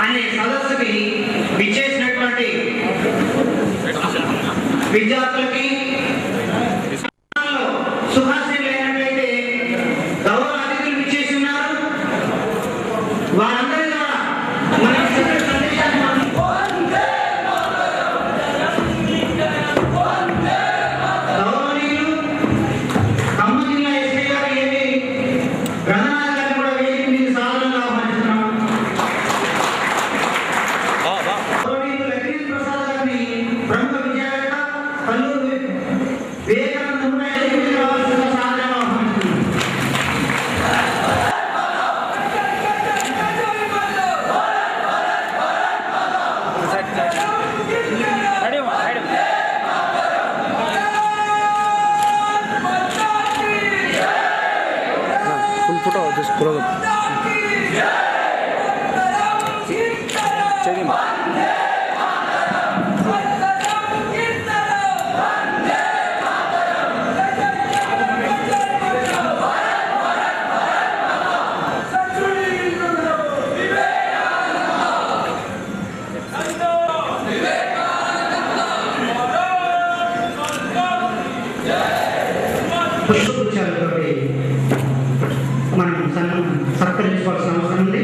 అనే సదస్సుకి విచ్చేసినటువంటి విద్యార్థులకి సుహాసిని లేనట్లయితే గౌరవ అతిథులు విచ్చేసి ఉన్నారు. వారందరి ద్వారా మన సందేశాన్ని గౌరవనీయులు ఖమ్మం జిల్లా ఎస్పీ గారు ఏమి గ్రంథనాథ్ గారిని కూడా వేదిక మీద సాధారణంగా ఆహ్వానిస్తున్నాం. గౌరవనీయులు లక్ష్మీ ప్రసాద్ గారిని ప్రముఖ విద్యావేత్త కల్లూరు వివేకానంద రావాల్సిన సాధారణంగా ఆహ్వానిస్తున్నాం. ఫోటో జస్ట్ ప్రోగ్రామ్ చేయండి. పుష్పగుచ్చాలతోటి మనం సత్కరించుకోవాల్సిన అవసరం ఉంది.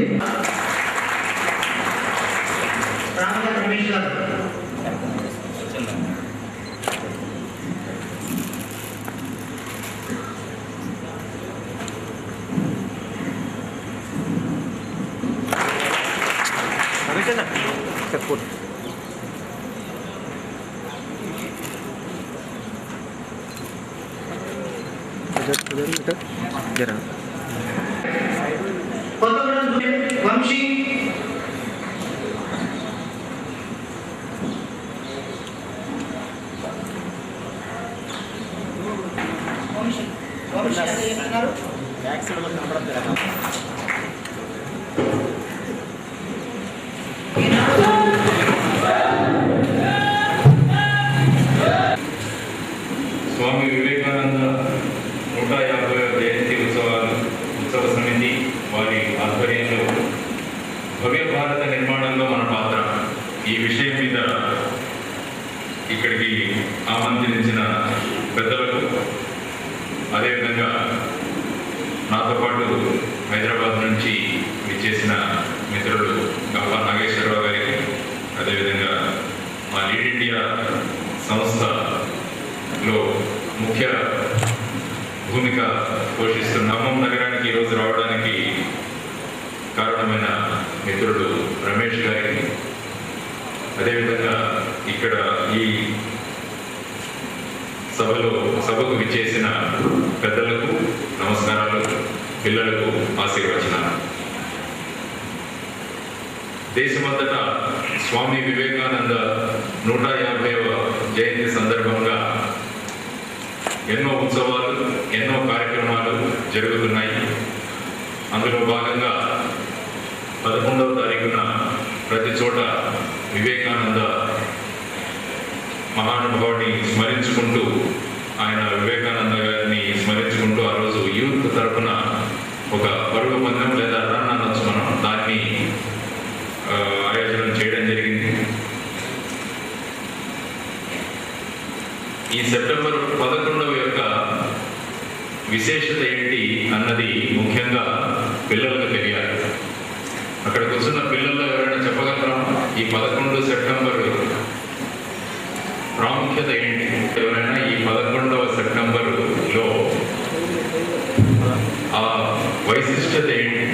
రామచంద్ర రమేష్ గారు చెప్పండి. కొత్తగూడెం వంశీ స్వామి వివేకానంద 150వ జయంతి ఉత్సవ సమితి వారి ఆధ్వర్యంలో భవ్య భారత నిర్మాణంలో మన పాత్ర ఈ విషయం మీద ఇక్కడికి ఆమంత్రించిన పెద్దలకు, అదేవిధంగా నాతో పాటు హైదరాబాద్ నుంచి విచ్చేసిన మిత్రులు గప్ప నాగేశ్వరరావు గారికి, అదేవిధంగా మా లీడ్ ఇండియా సంస్థలో ముఖ్య భూమిక పోషిస్తున్న ఖమ్మం నగరానికి ఈరోజు రావడానికి కారణమైన మిత్రుడు రమేష్ గారికి, అదేవిధంగా ఇక్కడ ఈ సభకు విచ్చేసిన పెద్దలకు నమస్కారాలు, పిల్లలకు ఆశీర్వచనాలు. దేశమంతటా స్వామి వివేకానంద 150వ జయంతి సందర్భంగా ఎన్నో ఉత్సవాలు, ఎన్నో కార్యక్రమాలు జరుగుతున్నాయి. అందులో భాగంగా 11వ తారీఖున ప్రతి చోట వివేకానంద మహానుభావుని స్మరించుకుంటూ, ఆయన వివేకానంద గారిని స్మరించుకుంటూ ఆ రోజు యూత్ తరఫున ఒక పరుగు పందెం లేదా రన్ అనొచ్చు మనం, దాన్ని ఆయోజనం చేయడం జరిగింది. ఈ సెప్టెంబర్ 11వ యొక్క విశేషత ఏంటి అన్నది ముఖ్యంగా పిల్లలకు తెలియాలి. అక్కడ కూర్చున్న పిల్లల్లో ఎవరైనా చెప్పగలరా ఈ 11 సెప్టెంబర్ ప్రాముఖ్యత ఏంటి? ఎవరైనా ఈ 11వ సెప్టెంబర్లో ఆ వైశిష్టత ఏంటి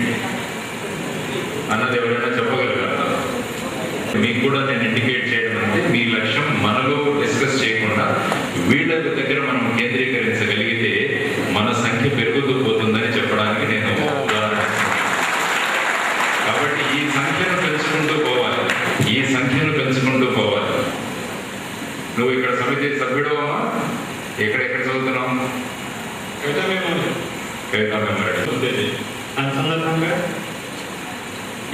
అన్నది ఎవరైనా చెప్పగలగలరా? మీకు కూడా నేను ఇండికేట్ చేయడం అంటే మీ లక్ష్యం మనలో డిస్కస్ చేయకుండా వీళ్ళ దగ్గర మనం కేంద్రీకరించగలిగితే మన సంఖ్య పెరుగుతూ పోతుందని చెప్పడానికి నేను ఉదాహరణ. కాబట్టి ఈ సంఖ్యను పెంచుకుంటూ పోవాలి, ఈ సంఖ్యను పెంచుకుంటూ పోవాలి. నువ్వు ఇక్కడ సమితి సభ్యుడవా? ఎక్కడెక్కడ చదువుతున్నావు? కవితా మెమరీ సందర్భంగా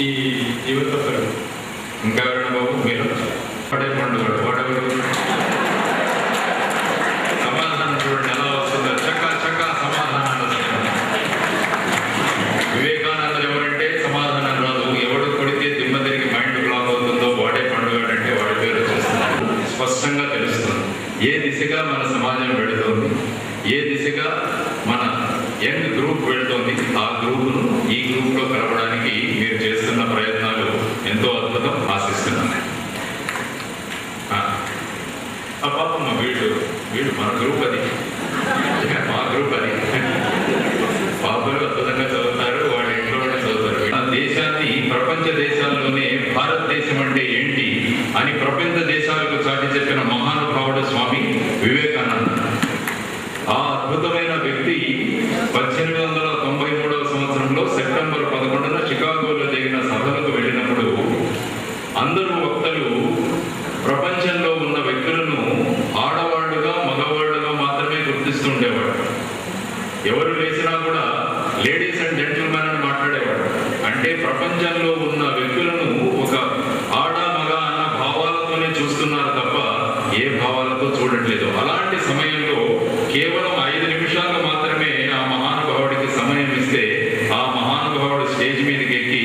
ఈ యువత ఇంకా ఎవరైనా బాబు మీరు పడే పండుగ వాడెవరు సమాధానం చూడండి ఎలా వస్తుందో. చక్క సమాధానాలు. వివేకానంద ఎవరంటే సమాధానం రాదు. ఎవరు గ్రూపును ఈ గ్రూప్లో కలపడానికి మీరు చేస్తున్న ప్రయత్నాలు ఎంతో అద్భుతం, ఆశిస్తున్నాను. పాపం వీడు మన గ్రూప్ అది, మా గ్రూప్ అది. పాపలు అద్భుతంగా చదువుతారు, వాళ్ళ ఇంట్లో చదువుతారు. మన దేశాన్ని ప్రపంచ దేశాల్లోనే భారతదేశం అంటే ఏంటి అని ప్రపంచ దేశాలకు చాటి చెప్పిన మహానుభావుడు స్వామి వివేకానంద. ఆ అద్భుతమైన వ్యక్తి 1893వ సంవత్సరంలో సెప్టెంబర్ 11న చికాగోలో జరిగిన సభలకు వెళ్ళినప్పుడు అందరూ వక్తలు ప్రపంచంలో ఉన్న వ్యక్తులను ఆడవాళ్లుగా మగవాళ్లుగా మాత్రమే గుర్తిస్తుండేవాడు. ఎవరు లేచినా కూడా లేడీస్ అండ్ జెంటిల్మెన్ అని మాట్లాడేవాడు. అంటే ప్రపంచంలో ఉన్న వ్యక్తులను ఒక ఆడ మగ అన్న భావాలతోనే చూస్తున్నారు తప్ప ఏ భావాలతో చూడట్లేదు. అలాంటి సమయంలో కేవలం 5 నిమిషాలు మాత్రమే ఆ మహానుభావుడికి సమయం ఇస్తే ఆ మహానుభావుడు స్టేజ్ మీదకి ఎక్కి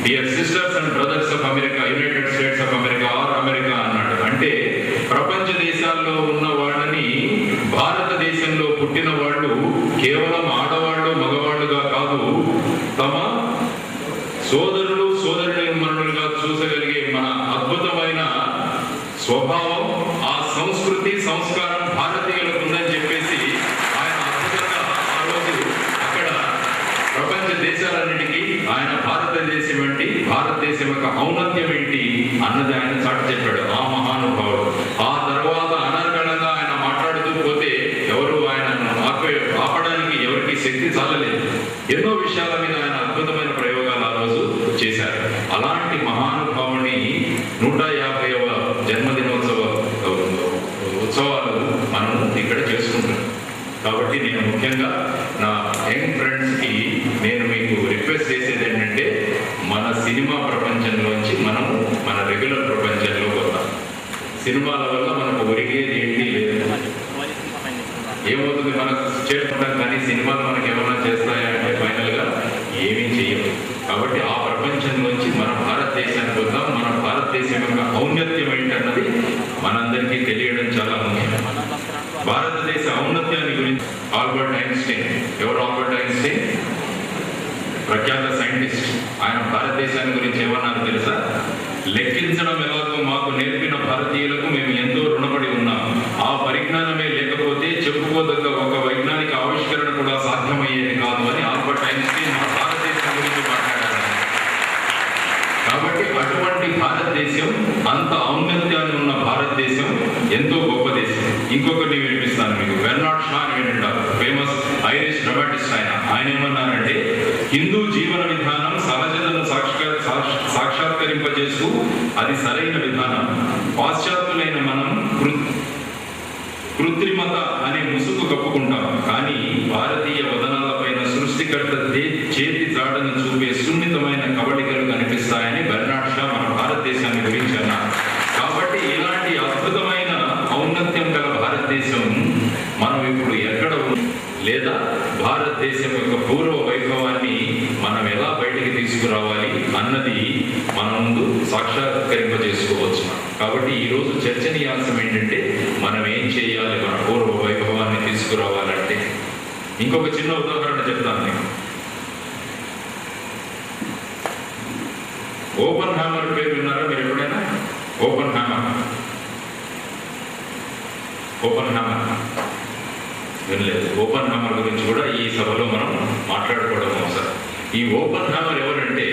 dear sisters and brothers of America, United states of America are America అన్నాడు. అంటే ప్రపంచ దేశాల్లో ఉన్న వాళ్ళని భారతదేశంలో పుట్టిన వాళ్ళు కేవలం ఆడవాళ్ళు మగవాళ్ళుగా కాదు, తమ సోదరులు సోదరులుగా చూసగలిగే మన అద్భుతమైన స్వభావం, ఆ సంస్కృతి సంస్కారం భారతీయులకు ఉందని చెప్పేసి ఆయన అద్భుతంగా ఆ రోజు అక్కడ ప్రపంచ దేశాలన్నిటికీ ఆయన భారతదేశం ఏంటి, భారతదేశం యొక్క ఔన్నత్యం ఏంటి అన్నది ఆయన చాటి చెప్పాడు ఆ మహానుభావుడు. ఆ తర్వాత అనర్గళంగా ఆయన మాట్లాడుతూ పోతే ఎవరు ఆయనను ఆపడానికి ఎవరికి శక్తి చాలలేదు. ఎన్నో విషయాల మీద ఆయన అద్భుతమైన ప్రయోగాలు ఆ రోజు చేశారు. అలాంటి మహానుభావుని 150వ జన్మదినోత్సవ ఉత్సవాలు మనం ఇక్కడ చేసుకుంటున్నాం. కాబట్టి నేను ముఖ్యంగా నా యంగ్ ఫ్రెండ్స్కి నేను మీకు రిక్వెస్ట్ చేసేది ఏంటంటే మన సినిమా ప్రపంచంలోంచి మనం మన రెగ్యులర్ ప్రపంచంలో వద్దాం. సినిమాల వల్ల మనకు ఒరిగేది ఏంటి లేదు. ఏమవుతుంది, మనకు చేరుకుంటాం కానీ సినిమాలు మనకి ఏమైనా చేస్తాయా అంటే ఫైనల్గా ఏమీ చేయవు. కాబట్టి ఆ ప్రపంచంలోంచి మన భారతదేశానికి వద్దాం. మన భారతదేశం యొక్క ఔన్నత్యం ఏంటన్నది మనందరికీ తెలియడం చాలా ముఖ్యం. భారతదేశ ఔన్నత్యాన్ని గురించి ఆల్బర్ట్ ఐన్స్టైన్, ఎవరు ఆల్బర్ట్ ఐన్స్టైన్? ప్రఖ్యాత సైంటిస్ట్. ఆయన భారతదేశాన్ని గురించి ఏమన్నారు తెలుసా? లెక్కించడం ఎలాగో మాకు నేర్పిన భారతీయులకు మేము ఎంతో రుణపడి ఉన్నాం. ఆ పరిజ్ఞానమే లేకపోతే చెప్పుకోదగ్గ ఒక వైజ్ఞానిక ఆవిష్కరణ కూడా సాధ్యమయ్యేది కాదు అని ఆల్బర్ట్ ఐన్స్టైన్ మన భారతదేశం గురించి మాట్లాడారు. కాబట్టి అటువంటి భారతదేశం, అంత ఔన్నత్యాన్ని ఉన్న భారతదేశం ఎంతో గొప్ప దేశం. ఇంకొకరిని వినిపిస్తాను మీకు. బెర్నార్డ్ షా అని వింటారు, ఫేమస్ ఐరిష్ డ్రామాటిస్ట్. ఆయన ఏమన్నారంటే, హిందూ జీవన విధానం సహజతను సాక్షాత్కరింపజేస్తూ అది సరైన విధానం. పాశ్చాత్యులైన మనం కృత్రిమత అనే ముసుగు కప్పుకుంటాం, కానీ భారతీయ వదనాలపైన సృష్టికర్త చేతి జాడను చూపే సున్నితమైన కవళికలు కనిపిస్తాయని బెర్నార్డ్ షా మన భారతదేశాన్ని గురించి అన్నారు. కాబట్టి ఇలాంటి అద్భుతమైన ఔన్నత్యం గల భారతదేశం మనం ఇప్పుడు ఎక్కడ లేదా భారతదేశం యొక్క పూర్వ వైభవాన్ని మనం ఎలా బయటికి తీసుకురావాలి అన్నది మన ముందు సాక్షాత్కరింపజేసుకోవచ్చు. కాబట్టి ఈరోజు చర్చనీయాంశం ఏంటంటే మనం ఏం చేయాలి మన పూర్వ వైభవాన్ని తీసుకురావాలంటే. ఇంకొక చిన్న ఉదాహరణ చెప్తాను నేను. ఓపెన్ హ్యామర్ పేరు విన్నారా మీరు ఎప్పుడైనా? ఓపెన్ హ్యామర్ వినలేదు. ఓపెన్ హ్యామర్ గురించి కూడా ఈ సభలో మనం మాట్లాడుకోవడం అవసరం. ఈ ఓపెన్ హ్యామర్ ఎవరంటే,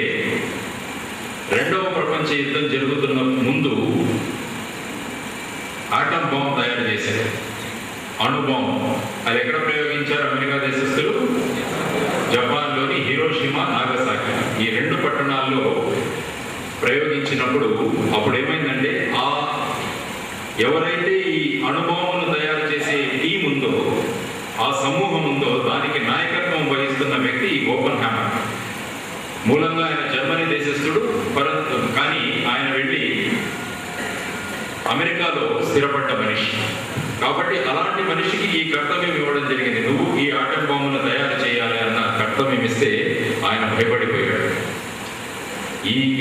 2వ ప్రపంచ యుద్ధం జరుగుతున్న ముందు ఆటం బాంబ్ తయారు చేశారు, అణు బాంబ్. అది ఎక్కడ ప్రయోగించారు అమెరికా దేశస్తులు? జపాన్లోని హిరోషిమా, నాగసాకి ఈ 2 పట్టణాల్లో ప్రయోగించినప్పుడు అప్పుడు ఏమైందంటే, ఎవరైతే ఈ అణుబాంబును తయారు చేసే టీం ఉందో, ఆ సమూహం ఉందో, దానికి నాయకత్వం వహిస్తున్న వ్యక్తి ఈ ఓపెన్ హ్యామర్. మూలంగా ఆయన జర్మనీ దేశస్థుడు, కానీ ఆయన వెళ్ళి అమెరికాలో స్థిరపడ్డ మనిషి. కాబట్టి అలాంటి మనిషికి ఈ కర్తవ్యం ఇవ్వడం జరిగింది. నువ్వు ఈ ఆటం బాంబును తయారు చేయాలి అన్న కర్తవ్యం ఇస్తే ఆయన భయపడిపోయాడు.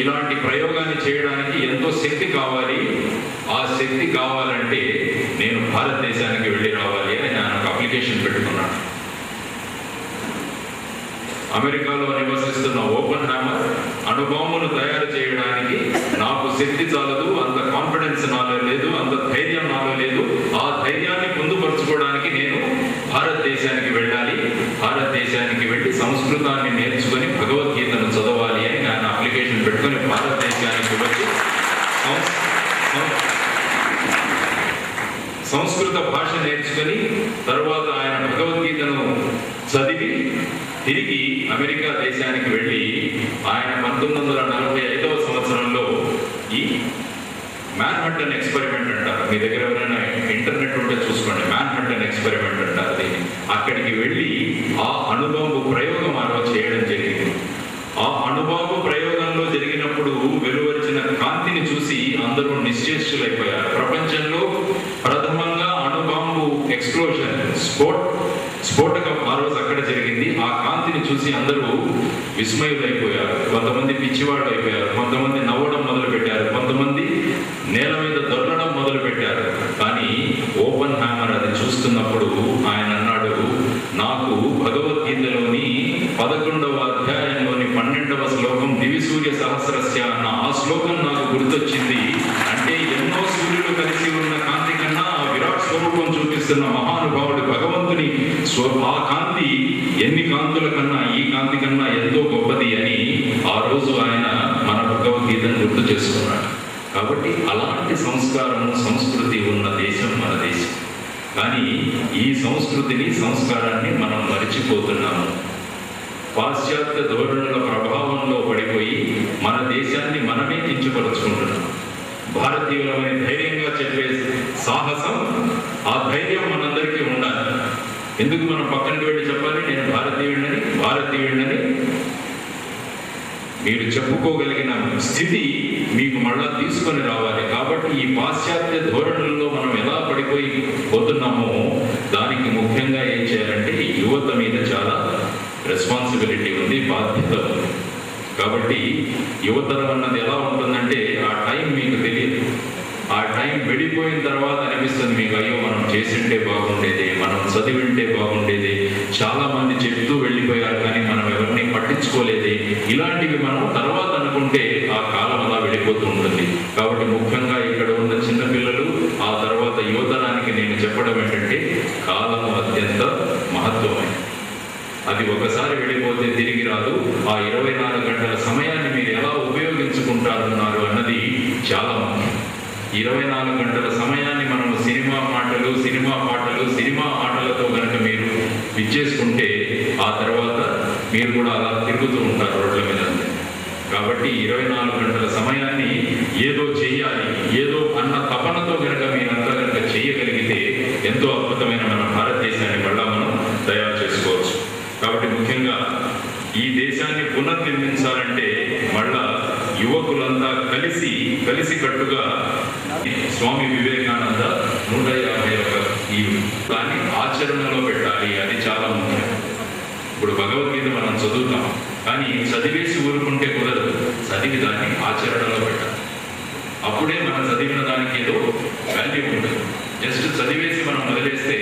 ఇలాంటి ప్రయోగాన్ని చేయడానికి ఎంతో శక్తి కావాలి. ఆ శక్తి కావాలంటే నేను భారతదేశానికి వెళ్ళి రావాలి అని ఆయన ఒక అప్లికేషన్ పెట్టుకున్నాడు. అమెరికాలో నివసిస్తున్న ఓపెన్ హ్యామర్ అణుబాంబును తయారు చేయడానికి నాకు శక్తి చాలదు, అంత కాన్ఫిడెన్స్ నాలో లేదు, అంత ధైర్యం నాలో లేదు. ఆ ధైర్యాన్ని పొందుపరచుకోవడానికి నేను భారతదేశానికి వెళ్ళాలి, భారతదేశానికి వెళ్ళి సంస్కృతాన్ని నేర్చుకొని భగవద్గీతను చదవాలి అని ఆయన అప్లికేషన్ పెట్టుకొని భారతదేశానికి వచ్చి సంస్కృత భాష నేర్చుకొని తర్వాత ఆయన భగవద్గీతను చదివి తిరిగి అమెరికా దేశానికి వెళ్ళి ఆయన 1945వ సంవత్సరంలో ఈ మ్యాన్హట్టన్ ఎక్స్పెరిమెంట్ అంటారు. మీ దగ్గర ఎవరైనా ఇంటర్నెట్ ఉంటే చూసుకోండి, మ్యాన్హట్టన్ ఎక్స్పెరిమెంట్ అంటారు దీన్ని. అక్కడికి వెళ్ళి ఆ అణుబాంబు ప్రయోగం చేయడం జరిగింది. ఆ అణుబాంబు ప్రయోగంలో జరిగినప్పుడు వెలువరిచిన కాంతిని చూసి అందరూ నిశ్చేష్టులైపోయారు. ప్రపంచంలో ప్రథమంగా అణుబాంబు ఎక్స్ప్లోజన్ స్ఫోటకం ఆ రోజు అక్కడ జరిగింది. ఆ కాంతిని చూసి అందరూ విస్మయులైపోయారు. కొంతమంది పిచ్చివాళ్ళు అయిపోయారు, కొంతమంది నవ్వడం మొదలు పెట్టారు, కొంతమంది నేల మీద దొరలడం మొదలు పెట్టారు. కానీ ఓపెన్ హ్యామర్ అది చూస్తున్నప్పుడు ఆయన అన్నాడు, నాకు భగవద్గీతలోని 11వ అధ్యాయంలోని 12వ శ్లోకం దివిసూర్య సహస్రస్య అన్న ఆ శ్లోకం నాకు గుర్తొచ్చింది. అంటే ఎన్నో సూర్యులు కలిసి ఉన్న కాంతి కన్నా ఆ విరాట్ స్వరూపం చూపిస్తున్న మహానుభావుడు భగవంతుని ఆ కాంతి ఎన్ని కాంతుల కన్నా ఈ కాంతి కన్నా ఎంతో గొప్పది అని ఆ రోజు ఆయన మన భగవద్గీతను గుర్తు చేసుకున్నాడు. కాబట్టి అలాంటి సంస్కారము సంస్కృతి ఉన్న దేశం మన దేశం. కానీ ఈ సంస్కృతిని సంస్కారాన్ని మనం మరిచిపోతున్నాము. పాశ్చాత్య ధోరణుల ప్రభావంలో పడిపోయి మన దేశాన్ని మనమే కించపరుచుకుంటున్నాం. భారతీయులమని ధైర్యంగా చెప్పే సాహసం, ఆ ధైర్యం మనందరికీ ఉండాలి. ఎందుకు మనం పక్కనకి వెళ్ళి చెప్పాలి నేను భారతీయుడినని మీరు చెప్పుకోగలిగిన స్థితి మీకు మళ్ళా తీసుకొని రావాలి. కాబట్టి ఈ పాశ్చాత్య ధోరణుల్లో మనం ఎలా పడిపోయి పోతున్నామో దానికి ముఖ్యంగా ఏం చేయాలంటే యువత మీద చాలా రెస్పాన్సిబిలిటీ ఉంది, బాధ్యత ఉంది. కాబట్టి యువతరం అన్నది ఎలా ఉంటుందంటే ఆ టైం మీకు తెలియదు. ఆ టైం వెళ్ళిపోయిన తర్వాత అనిపిస్తుంది మీకు, అయ్యో మనం చేసింటే బాగుండేది, మనం చదివింటే బాగుండేది, చాలా మంది చెప్తూ వెళ్ళిపోయారు కానీ మనం ఎవరిని పట్టించుకోలేదే, ఇలాంటివి మనం తర్వాత అనుకుంటే ఆ కాలం అలా వెళ్ళిపోతూ ఉంటుంది. కాబట్టి ముఖ్యంగా ఇక్కడ ఉన్న చిన్నపిల్లలు ఆ తర్వాత యువతరానికి నేను చెప్పడం ఏంటంటే కాలము అత్యంత మహత్వమైనది. అది ఒకసారి వెళ్ళిపోతే తిరిగి రాదు. ఆ 24 గంటల సమయాన్ని మీరు ఎలా ఉపయోగించుకుంటారున్నారు అన్నది చాలా ముఖ్యం. 24 గంటల సమయాన్ని మనం సినిమా పాటలు సినిమా ఆటలతో కనుక మీరు ఇచ్చేసుకుంటే ఆ తర్వాత మీరు కూడా అలా తిరుగుతూ ఉంటారు రోడ్ల మీద. కాబట్టి 24 గంటల సమయాన్ని ఏదో చెయ్యాలి, ఏదో అన్న తపనతో కనుక మీరంతా కనుక చేయగలిగితే ఎంతో అద్భుతమైన మన భారతదేశాన్ని మళ్ళా మనం తయారు చేసుకోవచ్చు. కాబట్టి ముఖ్యంగా ఈ దేశాన్ని పునర్నిర్మించాలంటే మళ్ళా యువకులంతా కలిసి కట్టుగా స్వామి వివేకానంద 151 ఈ దాన్ని ఆచరణలో పెట్టాలి. అది చాలా ముఖ్యం. ఇప్పుడు భగవద్గీత మనం చదువుతాం, కానీ చదివేసి ఊరుకుంటే కుదరదు. చదివి దాన్ని ఆచరణలో పెట్టాలి. అప్పుడే మనం చదివిన దానికి ఏదో వాల్యూ ఉంటుంది. జస్ట్ చదివేసి మనం వదిలేస్తే,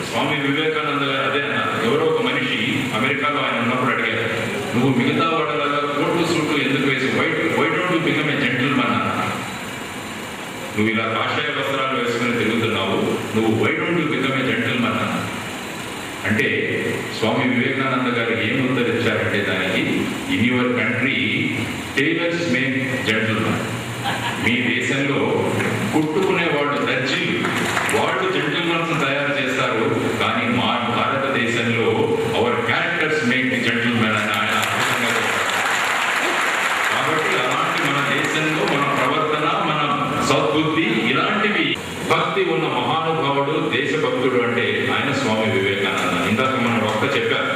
స్వామి వివేకానంద గారు అదే అన్నారు. ఎవరో ఒక మనిషి అమెరికాలో ఆయన ఉన్నప్పుడు అడిగారు, నువ్వు మిగతా వాళ్ళలాగా కోటు సూటు ఎందుకు వేసి why don't you become a gentleman అన్నారు. నువ్వు ఇలా కాషాయ వస్త్రాలు వేసుకుని తిరుగుతున్నావు, నువ్వు why don't you become a gentleman అన్నారు. అంటే స్వామి వివేకానంద గారు ఏం ఉత్తరించారంటే దానికి, in your country tailors make gentleman. మీ దేశంలో కుట్టుకునే వాళ్ళు దర్జీలు, వాళ్ళు జెంటిల్మన్స్ తయారు చేస్తారు, కానీ మా భారతదేశంలో అవర్ క్యారెక్టర్స్ మేక్ జెంటిల్మెన్ అని ఆయన అద్భుతంగా చెప్పారు. కాబట్టి అలాంటి మన దేశంలో మన ప్రవర్తన, మన సద్బుద్ధి, ఇలాంటివి భక్తి ఉన్న మహానుభావుడు, దేశభక్తుడు అంటే ఆయన స్వామి వివేకానంద. ఇందాక మనం ఒక్క చెప్పారు,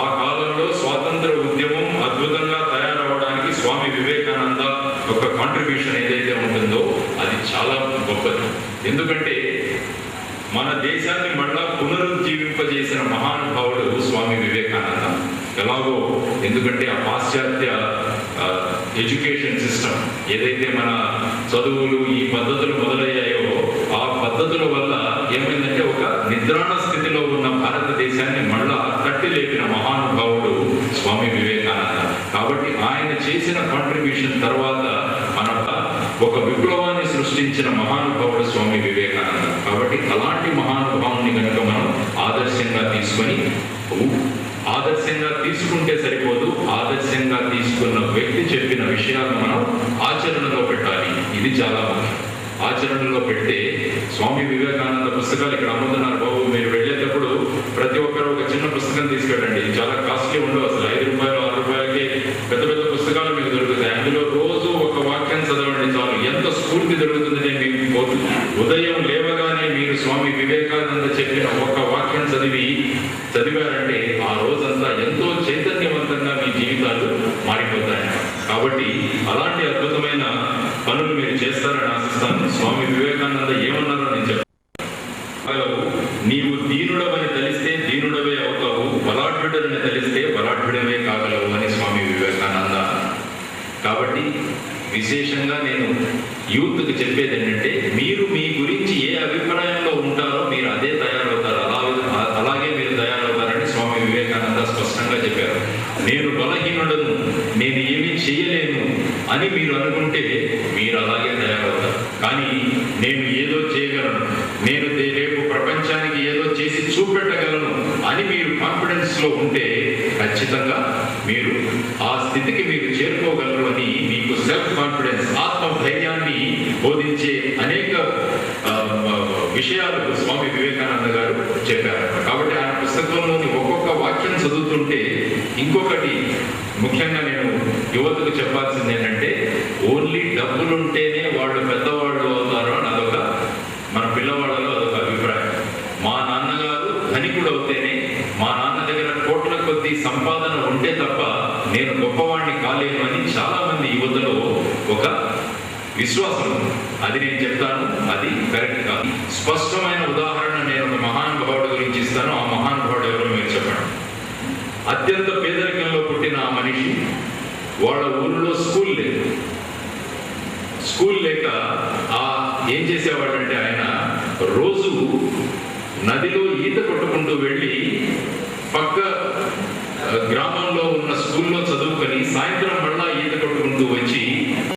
ఆ కాలంలో స్వాతంత్ర ఉద్యమం అద్భుతంగా తయారవడానికి స్వామి వివేకానంద ఒక కాంట్రిబ్యూషన్ ఏదైతే ఉంటుందో అది చాలా గొప్పది. ఎందుకంటే మన దేశాన్ని మళ్ళా పునరుజ్జీవింపజేసిన మహానుభావుడు స్వామి వివేకానంద. ఎలాగో ఎందుకంటే ఆ పాశ్చాత్య ఎడ్యుకేషన్ సిస్టమ్ ఏదైతే మన చదువులు ఈ పద్ధతులు మొదలయ్యాయో ఆ పద్ధతుల వల్ల ఏమైందంటే ఒక నిద్రాణ స్థితిలో ఉన్న భారతదేశాన్ని మళ్ళా తట్టి లేపిన మహానుభావుడు స్వామి వివేకానంద. కాబట్టి ఆయన చేసిన కాంట్రిబ్యూషన్ తర్వాత మన ఒక విప్లవాన్ని సృష్టించిన మహానుభావుడు స్వామి వివేకానంద. కాబట్టి అలాంటి మహానుభావుని కనుక మనం ఆదర్శంగా తీసుకుంటే సరిపోదు, ఆదర్శంగా తీసుకున్న వ్యక్తి చెప్పిన విషయాలను మనం ఆచరణలో పెట్టాలి. ఇది చాలా ముఖ్యం. ఆచరణలో పెడితే స్వామి వివేకానంద పుస్తకాలు ఇక్కడ అమ్ముతున్నారు బాబు, మీరు వెళ్ళేటప్పుడు ప్రతి ఒక్కరు ఒక చిన్న పుస్తకం తీసుకెళ్ళండి. చాలా కాస్ట్లీ ఉండవు, అసలు 5 రూపాయలు 6 రూపాయలకి పెద్ద పెద్ద పుస్తకాలు మీకు దొరుకుతాయి. అందులో రోజు ఒక వాక్యం చదవండి చాలు, ఎంత స్ఫూర్తి దొరుకుతుంది మీకు. ఉదయం లేవగానే మీరు స్వామి వివేకానంద చెప్పిన ఒక వాక్యం చదివారంటే ఆ రోజంతా ఎంతో చైతన్యవంతంగా మీ జీవితాలు మారిపోతాయి. కాబట్టి అలాంటి అద్భుతమైన పనులు మీరు చేస్తారని ఆశిస్తాను. స్వామి వివేకానంద ఏమన్నారో నేను చెప్తాను. నీవు దీనుడవని తలిస్తే దీనుడవే అవుతావు, బలాఢ్యుడని తలిస్తే బలాఢ్యుడవే కాగలవు అని స్వామి వివేకానంద. కాబట్టి విశేషంగా నేను యూత్కి చెప్పేది ఏంటంటే, మీరు మీ గురించి ఏ అభిప్రాయంలో ఉంటారో మీరు అదే తయారవుతారు, అలాగే మీరు తయారవుతారని స్వామి వివేకానంద స్పష్టంగా చెప్పారు. నేను బలహీనుడను, నేను ఏమీ చేయలేను అని మీరు అనుకుంటే మీరు అలాగే తయారవుతారు. కానీ నేను ఏదో చేయగలను, నేను రేపు ప్రపంచానికి ఏదో చేసి చూపెట్టగలను అని మీరు కాన్ఫిడెన్స్ లో ఉంటే ఖచ్చితంగా మీరు ఆ స్థితికి మీరు చేరుకోగలరు అని మీకు సెల్ఫ్ కాన్ఫిడెన్స్, ఆత్మధైర్యాన్ని బోధించే అనేక విషయాలు స్వామి వివేకానంద గారు చెప్పారు. కాబట్టి ఆయన పుస్తకంలోని ఒక్కొక్క వాక్యం చదువుతుంటే ఇంకొకటి ముఖ్యంగా నేను యువతకు చెప్పాల్సింది ఏంటంటే, ఓన్లీ డబ్బులుంటేనే వాళ్ళు పెద్దవాళ్ళు అవుతారు అని అదొక మన పిల్లవాళ్ళలో అదొక అభిప్రాయం. మా నాన్నగారు ధనికుడు అవుతేనే, మా నాన్న దగ్గర కోట్ల కొద్ది సంపాదన ఉంటే తప్ప నేను గొప్పవాడిని కాలేను అని చాలా మంది యువతలో ఒక విశ్వాసం. అది నేను చెప్తాను, అది కరెక్ట్ కాదు. స్పష్టమైన ఉదాహరణ నేను ఒక మహానుభావుడి గురించి ఇస్తాను. ఆ మహానుభావుడు ఎవరో మీరు చెప్పండి. అత్యంత పేదరికంలో పుట్టిన ఆ మనిషి, వాళ్ళ ఊరిలో స్కూల్ లేక ఏం చేసేవాడంటే ఆయన రోజు నదిలో ఈత కొట్టుకుంటూ వెళ్ళి పక్క గ్రామాల